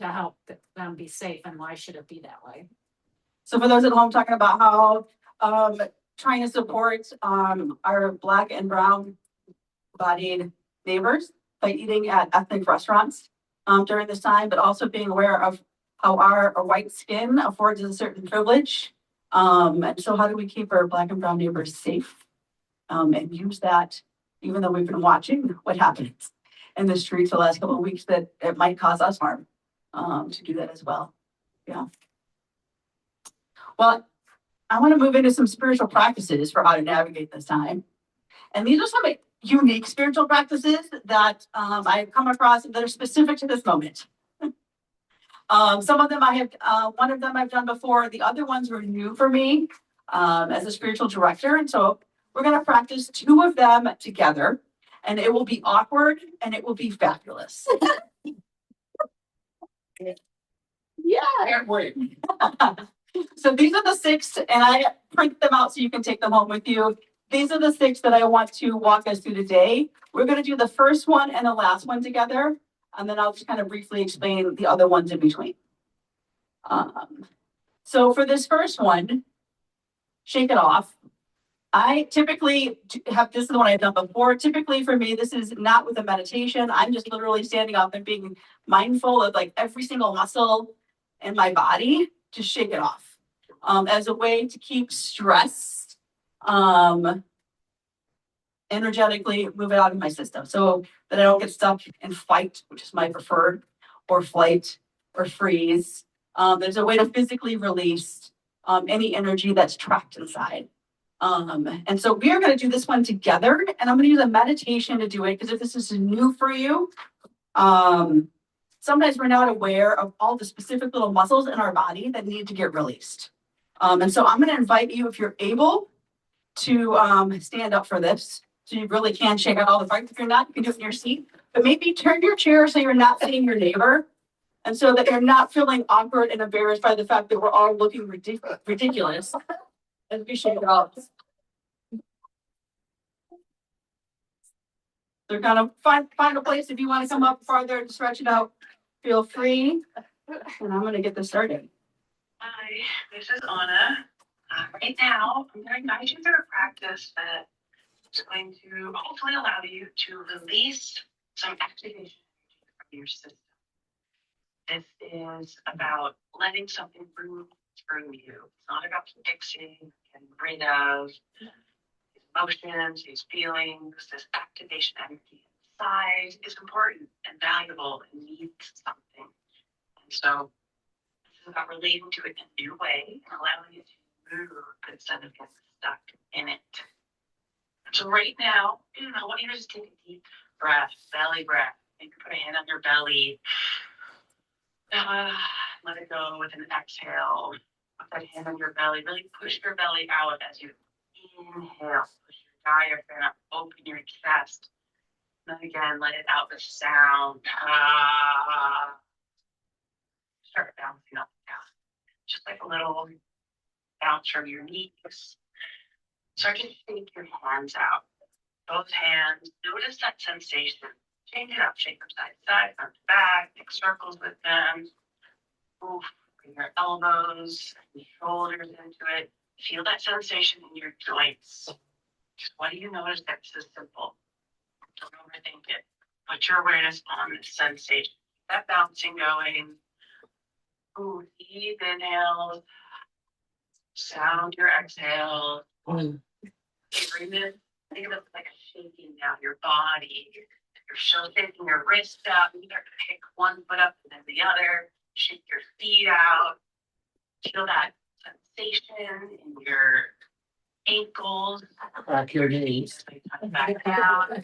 Speaker 7: to help them be safe, and why should it be that way?
Speaker 1: So for those at home, talking about how trying to support our Black and brown bodied neighbors by eating at ethnic restaurants during this time, but also being aware of how our white skin affords us a certain privilege. And so how do we keep our Black and brown neighbors safe and use that, even though we've been watching what happens in the streets the last couple of weeks, that it might cause us harm. to do that as well. Yeah. Well, I want to move into some spiritual practices for how to navigate this time. And these are some unique spiritual practices that I've come across that are specific to this moment. Some of them I have, one of them I've done before. The other ones were new for me as a spiritual director. And so we're going to practice two of them together, and it will be awkward and it will be fabulous. Yeah.
Speaker 2: Can't wait.
Speaker 1: So these are the 6, and I print them out so you can take them home with you. These are the 6 that I want to walk us through today. We're going to do the first one and the last one together, and then I'll just kind of briefly explain the other ones in between. So for this first one, shake it off. I typically have, this is the one I've done before. Typically for me, this is not with a meditation. I'm just literally standing up and being mindful of like every single muscle in my body to shake it off as a way to keep stress energetically move it out of my system so that I don't get stuck in fight, which is my preferred, or flight or freeze. There's a way to physically release any energy that's trapped inside. And so we are going to do this one together, and I'm going to use a meditation to do it because if this is new for you, sometimes we're not aware of all the specific little muscles in our body that need to get released. And so I'm going to invite you, if you're able, to stand up for this. So you really can shake out all the parts. If you're not, you can do it in your seat. But maybe turn your chair so you're not seeing your neighbor. And so that you're not feeling awkward and embarrassed by the fact that we're all looking ridiculous as we shake it out. So kind of find a place if you want to come up farther and stretch it out. Feel free. And I'm going to get this started.
Speaker 8: Hi, this is Anna. Right now, I'm going to guide you through a practice that is going to hopefully allow you to release some activation from your system. This is about letting something move through you. It's not about fixing and rid of these emotions, these feelings, this activation energy inside is important and valuable and needs something. And so this is about relating to it in a new way and allowing it to move instead of getting stuck in it. So right now, I want you to just take a deep breath, belly breath. Maybe put a hand on your belly. Let it go with an exhale. Put that hand on your belly. Really push your belly out as you inhale. Push your diaphragm, open your chest. And then again, let it out with sound. Start bouncing up and down. Just like a little bounce from your knees. Start to shake your hands out. Both hands. Notice that sensation. Change it up. Shake them side to side, front to back. Make circles with them. Oof. Bring your elbows and shoulders into it. Feel that sensation in your joints. Just what do you notice? That's so simple. Don't overthink it. Put your awareness on the sensation. Keep that bouncing going. Ooh, deep inhales. Sound your exhale. Bring it. Think of it like a shaking down your body. You're still shaking your wrist up. You start to pick one foot up and then the other. Shake your feet out. Feel that sensation in your ankles.
Speaker 2: Back your knees.
Speaker 8: Back down.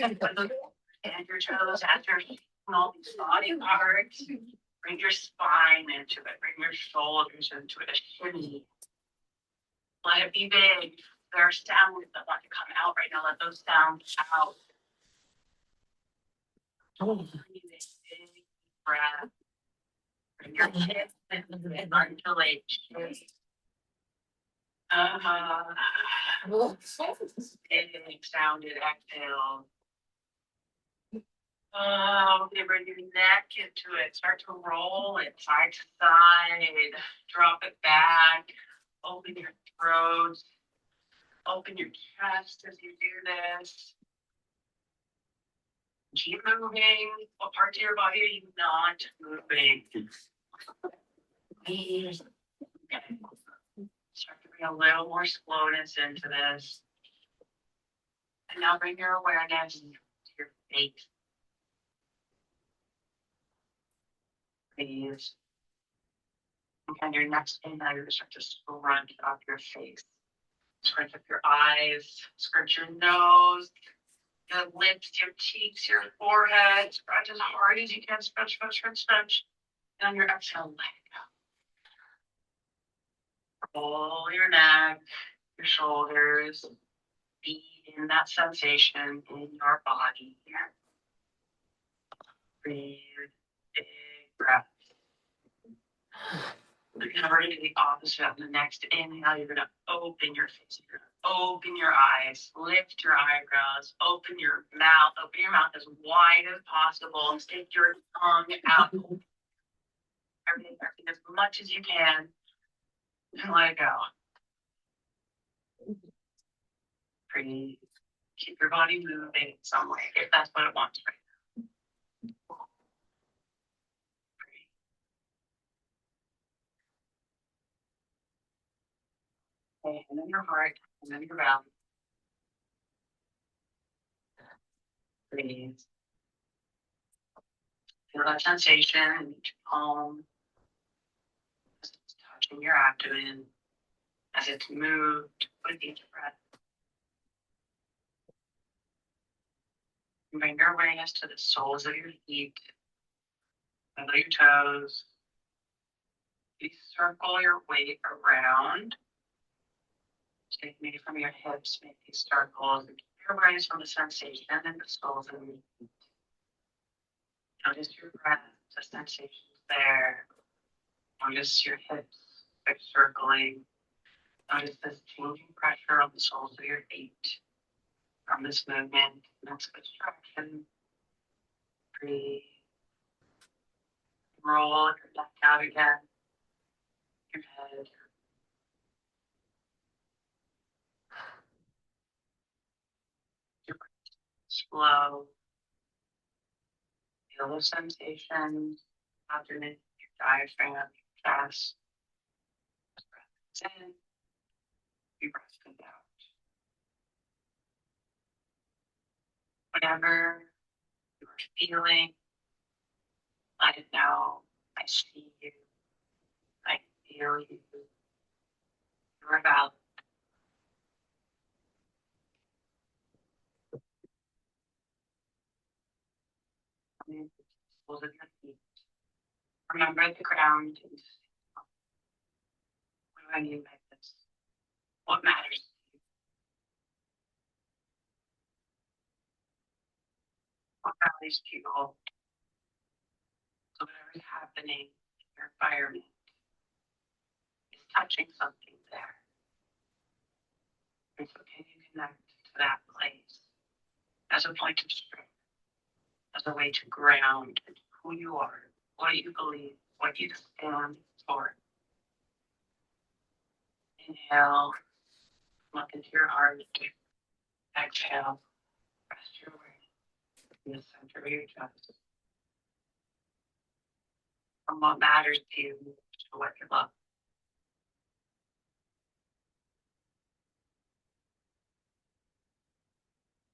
Speaker 8: And your toes as you're shaking all these body parts. Bring your spine into it. Bring your shoulders into it. A shimmy. Let it be big. There are sounds that want to come out right now. Let those sounds out. Breathe a big breath. Bring your hips and undulate. Big sounded exhale. Okay, bring your neck into it. Start to roll it side to side. Drop it back. Open your throat. Open your chest as you do this. Keep moving. What parts of your body are you not moving? Okay. Start to bring a little more slowness into this. And now bring your awareness to your face. Please Okay, on your next inhale, you're gonna start to scrunch up your face. Scrunch up your eyes, scrunch your nose, your lips, your cheeks, your forehead. Scrunch as hard as you can. Scrunch, scrunch, scrunch, scrunch. And on your exhale, let it go. Roll your neck, your shoulders. Be in that sensation in your body. Breathe, big breath. Now we're gonna do the opposite. On the next inhale, you're gonna open your face. You're gonna open your eyes, lift your eyebrows, open your mouth as wide as possible, and stick your tongue out. Everything as much as you can, and let it go. Breathe. Keep your body moving some way if that's what it wants right now. Okay, and then your heart, and then your belly. Breathe. Feel that sensation in each palm as it's touching your abdomen, as it's moved with each breath. Bring your awareness to the soles of your feet, under your toes. You circle your weight around. Take maybe from your hips, make these circles, and keep your awareness from the sensation in the soles of your feet. Notice your breath, the sensations there. Notice your hips, they're circling. Notice this changing pressure on the soles of your feet from this movement. Let's switch direction. Breathe. Roll your neck out again. Your head. Your breath slow. Feel the sensations, abdomen, your diaphragm, your chest. Breath in. Your breath comes out. Whatever you're feeling, let it know. I see you. I feel you. You're valid. Soles of your feet. Remember the ground. What do I mean by this? What matters to you? What values do you hold? So whatever is happening in your environment is touching something there. And so can you connect to that place as a point of strength, as a way to ground who you are, what you believe, what you stand for. Inhale, look into your heart. Exhale, rest your awareness in the center of your chest. From what matters to you to what you love.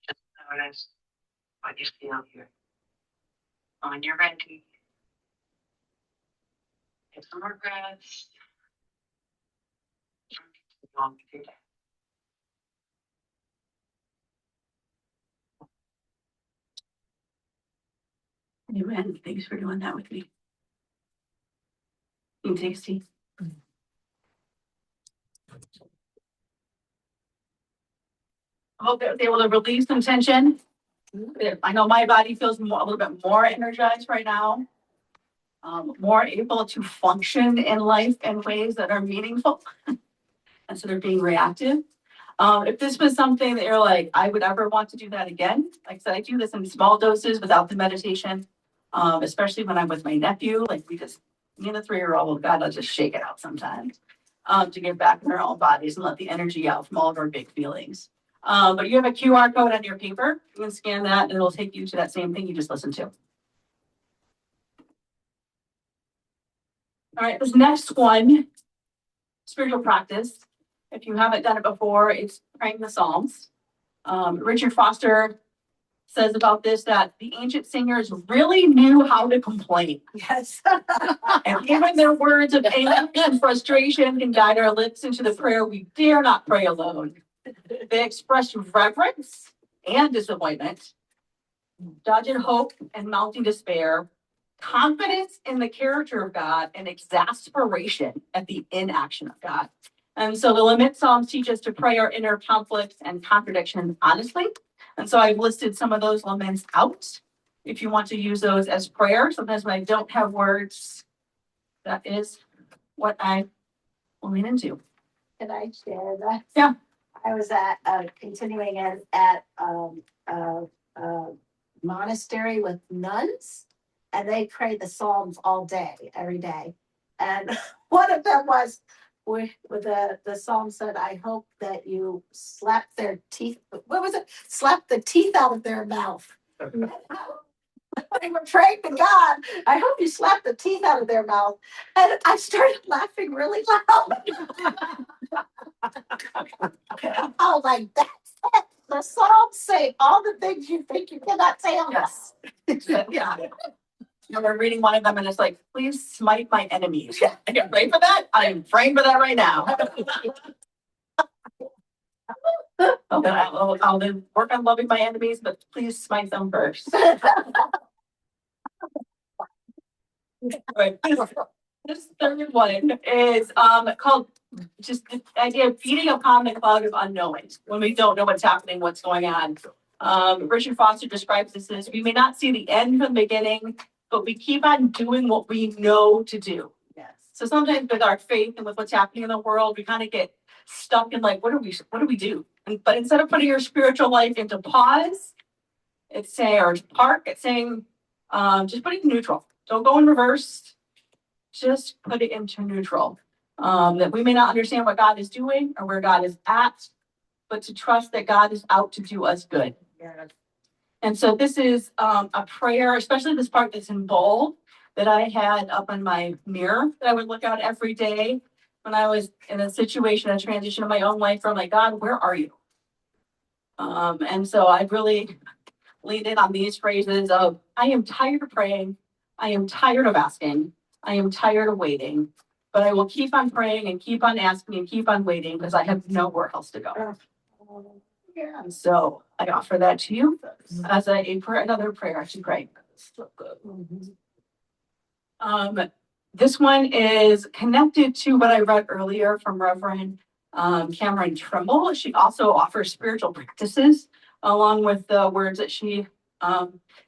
Speaker 8: Just notice what you feel here. When you're ready, take some more breaths. Continue on with your day.
Speaker 1: Amen. Thanks for doing that with me. You can take a seat. Hope they're able to release some tension. I know my body feels a little bit more energized right now. More able to function in life in ways that are meaningful instead of being reactive. If this was something that you're like, I would ever want to do that again, like I said, I do this in small doses without the meditation, especially when I'm with my nephew, like me and the 3-year-old, gotta just shake it out sometimes, to get back in our own bodies and let the energy out from all of our big feelings. But you have a QR code on your paper. You can scan that and it'll take you to that same thing you just listened to. All right, this next one, spiritual practice. If you haven't done it before, it's praying the Psalms. Richard Foster says about this that the ancient singers really knew how to complain.
Speaker 3: Yes.
Speaker 1: And even their words of anger and frustration can guide our lips into the prayer we dare not pray alone. They express reverence and disappointment, dogged hope and mounting despair, confidence in the character of God, and exasperation at the inaction of God. And so the Lament Psalms teach us to pray our inner conflicts and contradictions honestly. And so I've listed some of those laments out. If you want to use those as prayer, sometimes when I don't have words, that is what I will lean into.
Speaker 3: Can I share that?
Speaker 1: Yeah.
Speaker 3: I was at, continuing at a monastery with nuns, and they prayed the Psalms all day, every day. And one of them was, with the Psalm said, I hope that you slap their teeth, what was it? Slap the teeth out of their mouth. They were praying to God, I hope you slap the teeth out of their mouth. And I started laughing really loud. I was like, that's it. The Psalms say all the things you think you cannot say on
Speaker 1: Yes. Yeah. You know, we're reading one of them and it's like, please smite my enemies. Yeah. Are you praying for that? I'm praying for that right now. I'll then work on loving my enemies, but please smite them first. Right. This third one is called just the idea of feeding upon the cloud of unknowing when we don't know what's happening, what's going on. Richard Foster describes this as we may not see the end from the beginning, but we keep on doing what we know to do.
Speaker 3: Yes.
Speaker 1: So sometimes with our faith and with what's happening in the world, we kind of get stuck in like, what do we do? But instead of putting your spiritual life into pause, it's saying, or park, it's saying, just put it in neutral. Don't go in reverse. Just put it into neutral. That we may not understand what God is doing or where God is at, but to trust that God is out to do us good.
Speaker 3: Yes.
Speaker 1: And so this is a prayer, especially this part that's in bold, that I had up on my mirror that I would look at every day when I was in a situation, a transition of my own life where I'm like, God, where are you? And so I really leaned in on these phrases of, I am tired of praying. I am tired of asking. I am tired of waiting, but I will keep on praying and keep on asking and keep on waiting because I have nowhere else to go.
Speaker 3: Yeah.
Speaker 1: And so I offer that to you as another prayer to pray. This one is connected to what I read earlier from Reverend Cameron Trimble. She also offers spiritual practices along with the words that she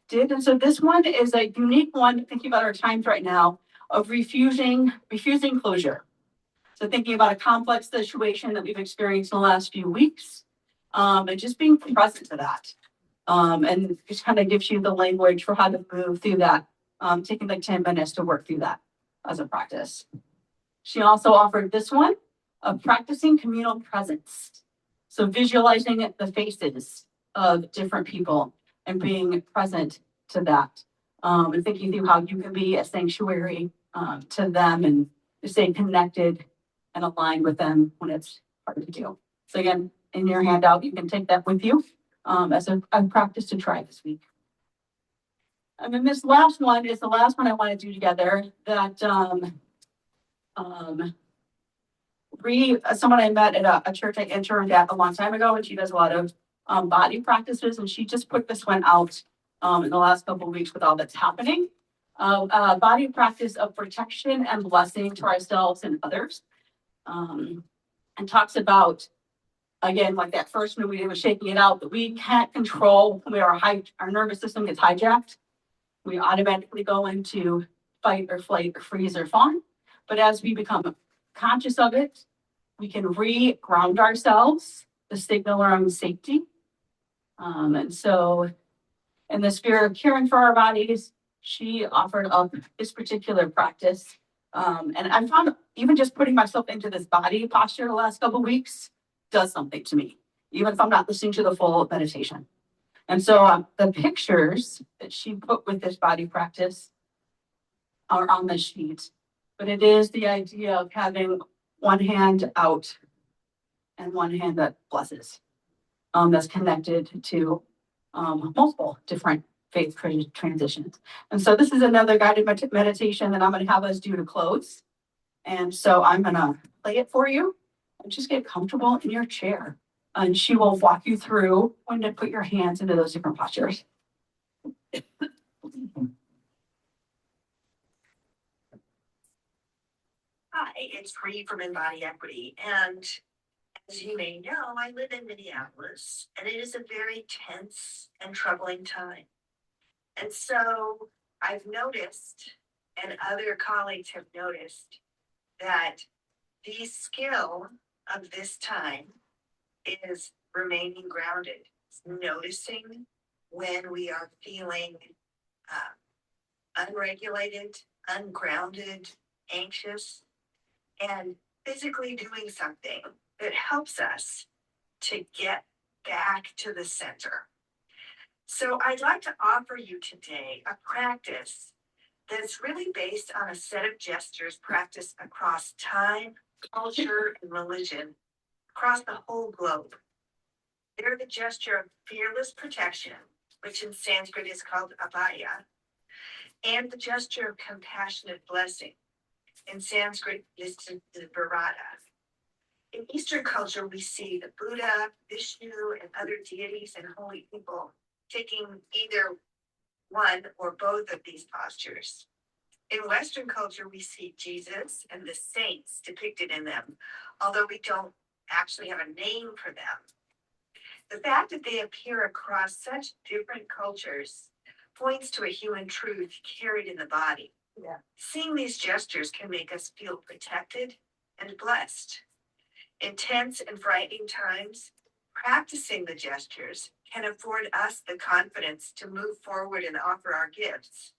Speaker 1: did. And so this one is a unique one, thinking about our times right now, of refusing closure. So thinking about a complex situation that we've experienced in the last few weeks, and just being present to that. And just kind of gives you the language for how to move through that, taking like 10 minutes to work through that as a practice. She also offered this one of practicing communal presence. So visualizing the faces of different people and being present to that, and thinking through how you can be a sanctuary to them and stay connected and aligned with them when it's hard to do. So again, in your handout, you can take that with you as a practice to try this week. And then this last one is the last one I want to do together that someone I met at a church I interned at a long time ago, and she does a lot of body practices, and she just put this one out in the last couple of weeks with all that's happening. Body practice of protection and blessing to ourselves and others. And talks about, again, like that first one we did was shaking it out, that we can't control when our nervous system gets hijacked. We automatically go into fight or flight or freeze or fawn. But as we become conscious of it, we can re-ground ourselves to signal our own safety. And so in the spirit of caring for our bodies, she offered up this particular practice. And I found even just putting myself into this body posture the last couple of weeks does something to me, even if I'm not listening to the full meditation. And so the pictures that she put with this body practice are on the sheet, but it is the idea of having one hand out and one hand that blesses, that's connected to multiple different faith transitions. And so this is another guided meditation that I'm going to have us do to close. And so I'm going to play it for you and just get comfortable in your chair. And she will walk you through when to put your hands into those different postures.
Speaker 8: Hi, it's Bree from Embody Equity, and as you may know, I live in Minneapolis, and it is a very tense and troubling time. And so I've noticed, and other colleagues have noticed, that the skill of this time is remaining grounded, noticing when we are feeling unregulated, ungrounded, anxious, and physically doing something that helps us to get back to the center. So I'd like to offer you today a practice that's really based on a set of gestures practiced across time, culture, and religion across the whole globe. They're the gesture of fearless protection, which in Sanskrit is called abhaya, and the gesture of compassionate blessing. In Sanskrit, this is Varada. In Eastern culture, we see the Buddha, Vishnu, and other deities and holy people taking either one or both of these postures. In Western culture, we see Jesus and the saints depicted in them, although we don't actually have a name for them. The fact that they appear across such different cultures points to a human truth carried in the body.
Speaker 3: Yeah.
Speaker 8: Seeing these gestures can make us feel protected and blessed. In tense and frightening times, practicing the gestures can afford us the confidence to move forward and offer our gifts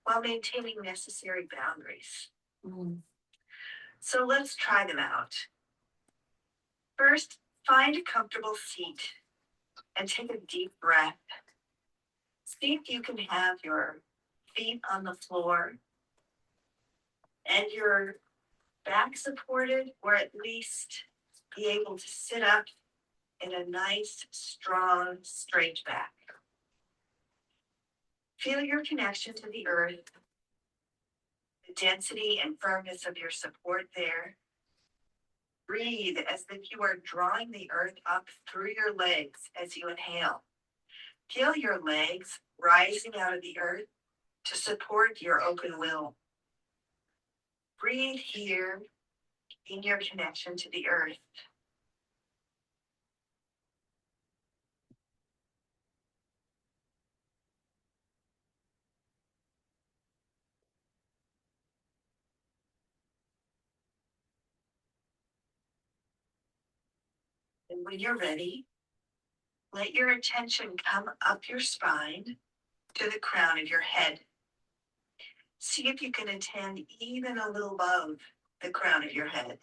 Speaker 8: while maintaining necessary boundaries. So let's try them out. First, find a comfortable seat and take a deep breath. See if you can have your feet on the floor and your back supported, or at least be able to sit up in a nice, strong, straight back. Feel your connection to the earth, the density and firmness of your support there. Breathe as if you are drawing the earth up through your legs as you inhale. Feel your legs rising out of the earth to support your open will. Breathe here in your connection to the earth. And when you're ready, let your attention come up your spine to the crown of your head. See if you can attend even a little above the crown of your head.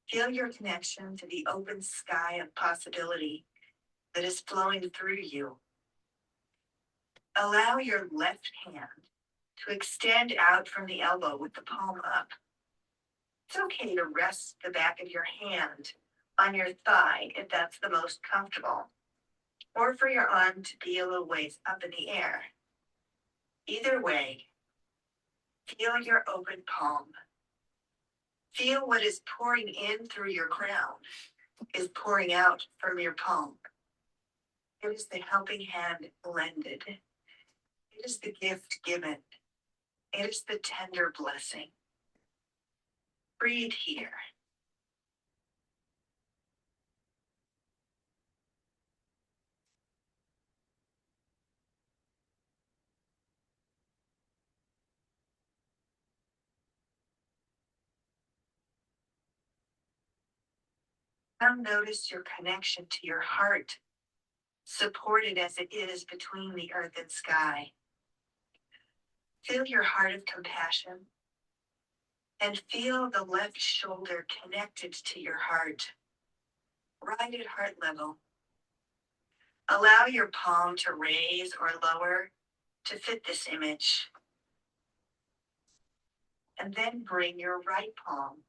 Speaker 8: Feel your connection to the open sky of possibility that is flowing through you. Allow your left hand to extend out from the elbow with the palm up. It's okay to rest the back of your hand on your thigh if that's the most comfortable, or for your arm to be a little ways up in the air. Either way, feel your open palm. Feel what is pouring in through your crown is pouring out from your palm. It is the helping hand blended. It is the gift given. It is the tender blessing. Breathe here. Now notice your connection to your heart, supported as it is between the earth and sky. Feel your heart of compassion and feel the left shoulder connected to your heart, right at heart level. Allow your palm to raise or lower to fit this image. And then bring your right palm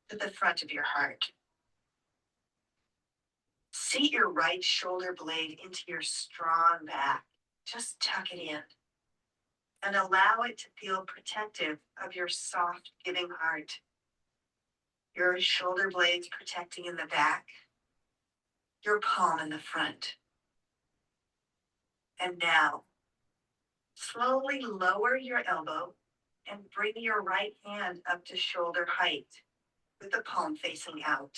Speaker 8: to the front of your heart. Seat your right shoulder blade into your strong back. Just tuck it in and allow it to feel protective of your soft, giving heart. Your shoulder blades protecting in the back, your palm in the front. And now, slowly lower your elbow and bring your right hand up to shoulder height with the palm facing out.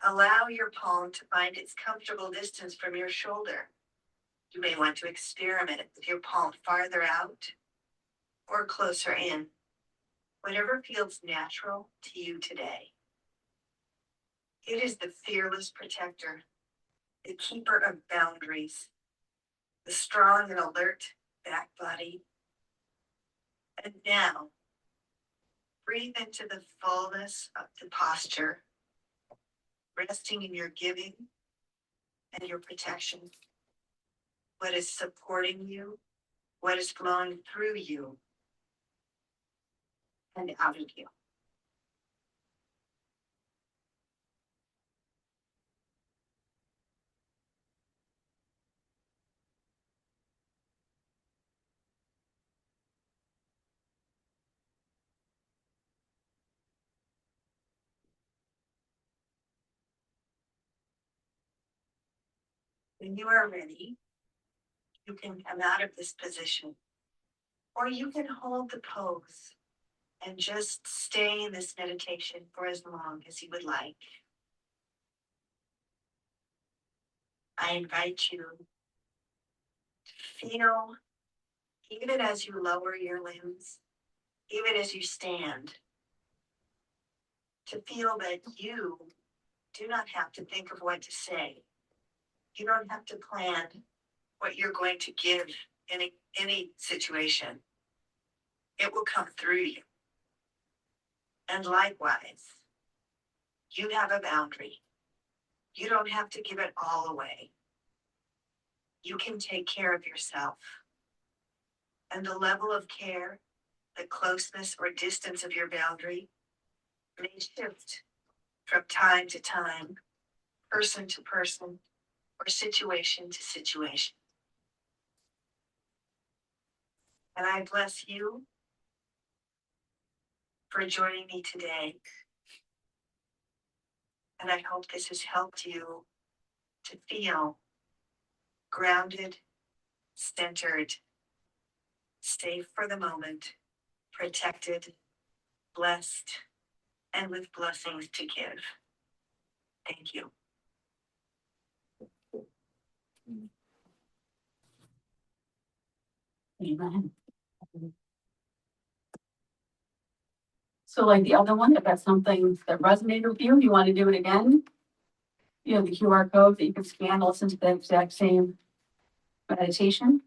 Speaker 8: Allow your palm to find its comfortable distance from your shoulder. You may want to experiment with your palm farther out or closer in, whatever feels natural to you today. It is the fearless protector, the keeper of boundaries, the strong and alert back body. And now, breathe into the fullness of the posture, resting in your giving and your protection. What is supporting you, what is flowing through you and out of you. When you are ready, you can come out of this position, or you can hold the pose and just stay in this meditation for as long as you would like. I invite you to feel, even as you lower your limbs, even as you stand, to feel that you do not have to think of what to say. You don't have to plan what you're going to give in any situation. It will come through you. And likewise, you have a boundary. You don't have to give it all away. You can take care of yourself. And the level of care, the closeness or distance of your boundary may shift from time to time, person to person, or situation to situation. And I bless you for joining me today. And I hope this has helped you to feel grounded, centered, safe for the moment, protected, blessed, and with blessings to give. Thank you.
Speaker 1: Amen. So like the other one, if that's something that resonated with you, you want to do it again? You have the QR code that you can scan, listen to the exact same meditation.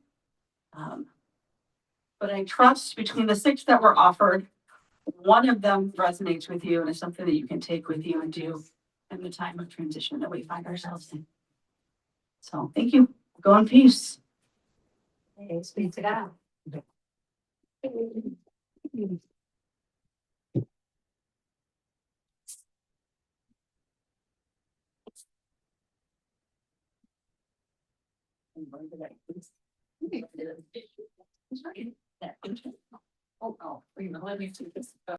Speaker 1: But I trust between the 6 that were offered, one of them resonates with you and is something that you can take with you and do in the time of transition that we find ourselves in. So thank you. Go in peace.
Speaker 7: Thanks be to God. Oh, wait a minute, let me see this.